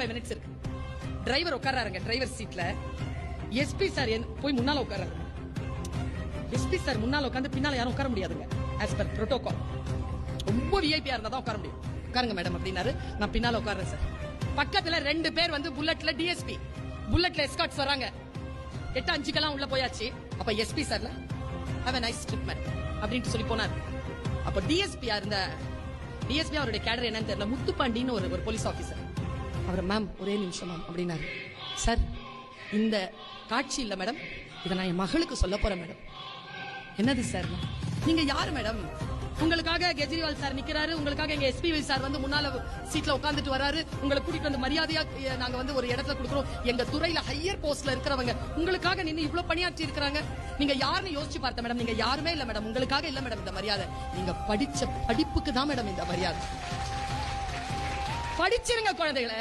5 minutes இருக்கு. Driver உட்கார்றாருங்க driver சீட்ல. SP sir போய் முன்னால உட்கார்றாரு. எஸ்பி சார் முன்னால உட்கார்ந்து பின்னால யாரும் உட்கார முடியாதுங்க. as per protocol. ரொம்ப விஐபியா இருந்தா தான் உட்கார முடியும். உட்காருங்க மேடம் அப்படினாரு. நான் பின்னால உட்கார்றேன் சார். பக்கத்துல 2 பேர் வந்து புல்லட்ல டிஎஸ்பி. புல்லட்ல எஸ்கார்ட்ஸ் வராங்க. 8:05 உள்ள போயாச்சு. அப்ப SP Sarala have a nice trip man அப்படினு சொல்லி போனார். அப்ப டிஎஸ்பி அவருடைய கேடர் என்னன்னு தெரியல. முத்துப்பாண்டின்னு ஒரு போலீஸ் ஆபீசர். அவர் மேம் ஒரே நிமிஷம் மேம் அப்படின்னாரு. சார் இந்த காட்சி இல்ல மேடம், இதை நான் என் மகளுக்கு சொல்ல போறேன் மேடம். என்னது சார்? நீங்க யாரு மேடம்? உங்களுக்காக கெஜ்ரிவால் சார் நிக்கிறாரு, உங்களுக்காக எங்க எஸ்பி சார் வந்து முன்னால சீட்ல உட்கார்ந்துட்டு வராரு, உங்களை கூட்டிட்டு வந்து மரியாதையா நாங்க வந்து ஒரு இடத்துல கொடுக்குறோம். எங்க துறையில ஹையர் போஸ்ட்ல இருக்கிறவங்க உங்களுக்காக நின்னு இவ்வளவு பணியாற்றி இருக்காங்க. நீங்க யாருன்னு யோசிச்சு பார்த்த மேடம்? நீங்க யாருமே இல்ல மேடம், உங்களுக்காக இல்ல மேடம் இந்த மரியாதை. நீங்க படிச்ச படிப்புக்கு தான் மேடம் இந்த மரியாதை. படிச்சிருங்க குழந்தைகளை.